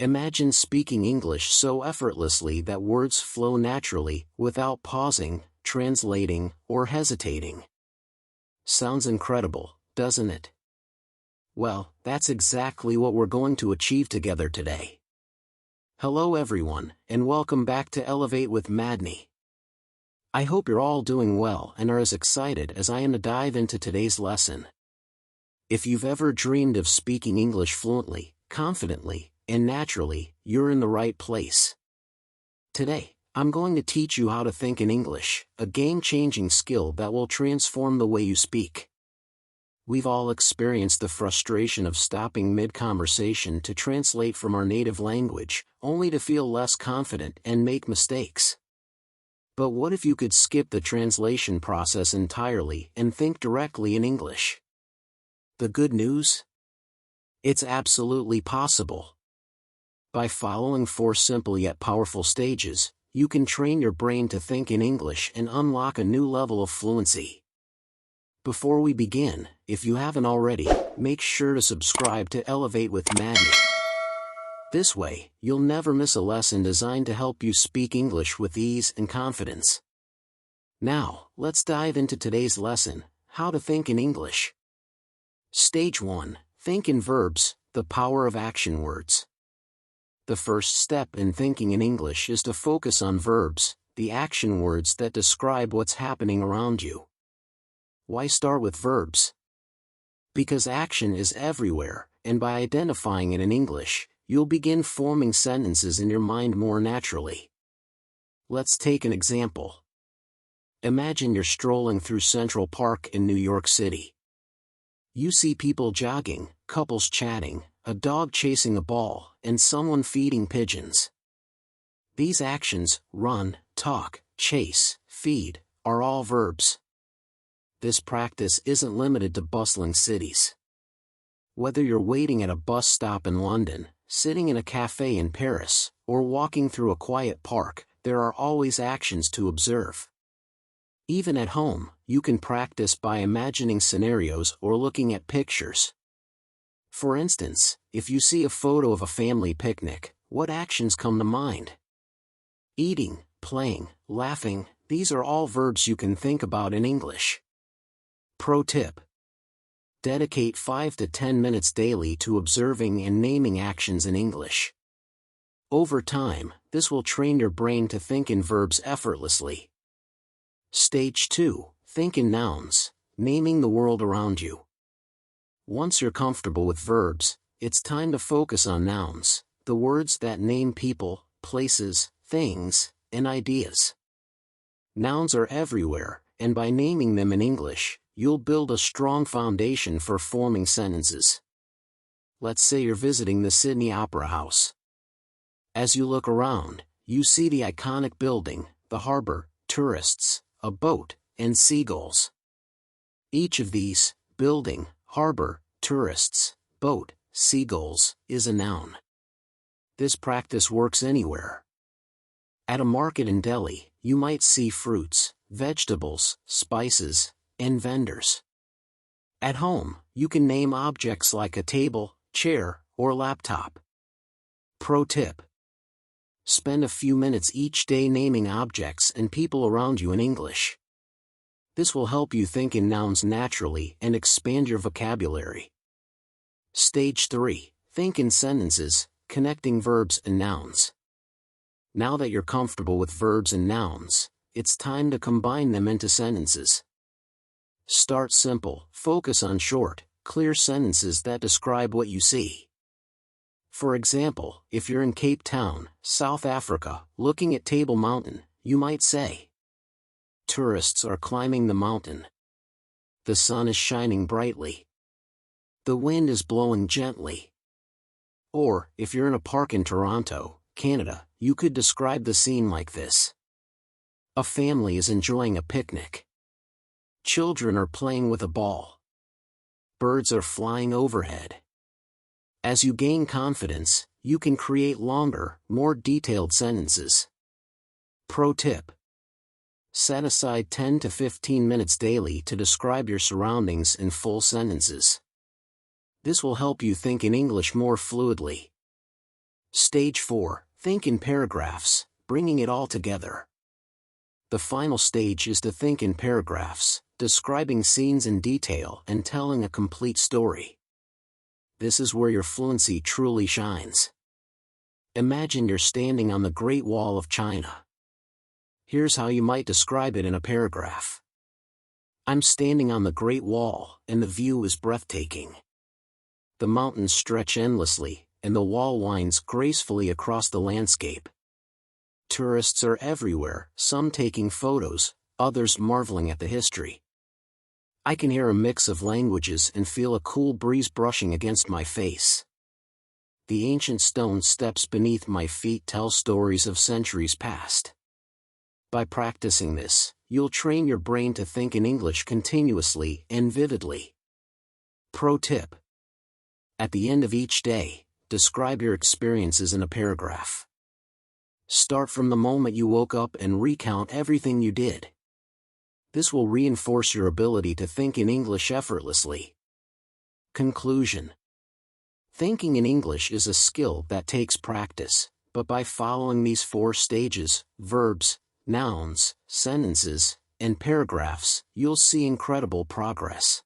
Imagine speaking English so effortlessly that words flow naturally, without pausing, translating, or hesitating. Sounds incredible, doesn't it? Well, that's exactly what we're going to achieve together today. Hello everyone, and welcome back to Elevate with Madney. I hope you're all doing well and are as excited as I am to dive into today's lesson. If you've ever dreamed of speaking English fluently, confidently, and naturally, you're in the right place. Today, I'm going to teach you how to think in English, a game-changing skill that will transform the way you speak. We've all experienced the frustration of stopping mid-conversation to translate from our native language, only to feel less confident and make mistakes. But what if you could skip the translation process entirely and think directly in English? The good news? It's absolutely possible. By following 4 simple yet powerful stages, you can train your brain to think in English and unlock a new level of fluency. Before we begin, if you haven't already, make sure to subscribe to Elevate with Madney. This way, you'll never miss a lesson designed to help you speak English with ease and confidence. Now, let's dive into today's lesson, how to think in English. Stage 1, think in verbs, the power of action words. The first step in thinking in English is to focus on verbs, the action words that describe what's happening around you. Why start with verbs? Because action is everywhere, and by identifying it in English, you'll begin forming sentences in your mind more naturally. Let's take an example. Imagine you're strolling through Central Park in New York City. You see people jogging, couples chatting, a dog chasing a ball, and someone feeding pigeons. These actions, run, talk, chase, feed, are all verbs. This practice isn't limited to bustling cities. Whether you're waiting at a bus stop in London, sitting in a cafe in Paris, or walking through a quiet park, there are always actions to observe. Even at home, you can practice by imagining scenarios or looking at pictures. For instance, if you see a photo of a family picnic, what actions come to mind? Eating, playing, laughing, these are all verbs you can think about in English. Pro tip: dedicate 5 to 10 minutes daily to observing and naming actions in English. Over time, this will train your brain to think in verbs effortlessly. Stage 2, think in nouns, naming the world around you. Once you're comfortable with verbs, it's time to focus on nouns, the words that name people, places, things, and ideas. Nouns are everywhere, and by naming them in English, you'll build a strong foundation for forming sentences. Let's say you're visiting the Sydney Opera House. As you look around, you see the iconic building, the harbor, tourists, a boat, and seagulls. Each of these, building, harbor, tourists, boat, seagulls, is a noun. This practice works anywhere. At a market in Delhi, you might see fruits, vegetables, spices, and vendors. At home, you can name objects like a table, chair, or laptop. Pro tip: spend a few minutes each day naming objects and people around you in English. This will help you think in nouns naturally and expand your vocabulary. Stage 3, think in sentences, connecting verbs and nouns. Now that you're comfortable with verbs and nouns, it's time to combine them into sentences. Start simple, focus on short, clear sentences that describe what you see. For example, if you're in Cape Town, South Africa, looking at Table Mountain, you might say, tourists are climbing the mountain. The sun is shining brightly. The wind is blowing gently. Or, if you're in a park in Toronto, Canada, you could describe the scene like this. A family is enjoying a picnic. Children are playing with a ball. Birds are flying overhead. As you gain confidence, you can create longer, more detailed sentences. Pro tip: set aside 10 to 15 minutes daily to describe your surroundings in full sentences. This will help you think in English more fluidly. Stage 4. Think in paragraphs, bringing it all together. The final stage is to think in paragraphs, describing scenes in detail and telling a complete story. This is where your fluency truly shines. Imagine you're standing on the Great Wall of China. Here's how you might describe it in a paragraph. I'm standing on the Great Wall, and the view is breathtaking. The mountains stretch endlessly, and the wall winds gracefully across the landscape. Tourists are everywhere, some taking photos, others marveling at the history. I can hear a mix of languages and feel a cool breeze brushing against my face. The ancient stone steps beneath my feet tell stories of centuries past. By practicing this, you'll train your brain to think in English continuously and vividly. Pro tip: at the end of each day, describe your experiences in a paragraph. Start from the moment you woke up and recount everything you did. This will reinforce your ability to think in English effortlessly. Conclusion: thinking in English is a skill that takes practice, but by following these 4 stages, verbs, nouns, sentences, and paragraphs, you'll see incredible progress.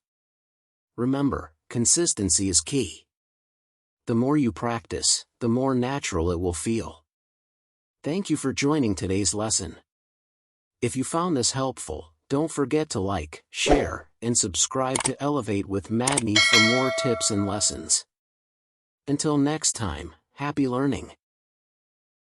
Remember, consistency is key. The more you practice, the more natural it will feel. Thank you for joining today's lesson. If you found this helpful, don't forget to like, share, and subscribe to Elevate with Madney for more tips and lessons. Until next time, happy learning.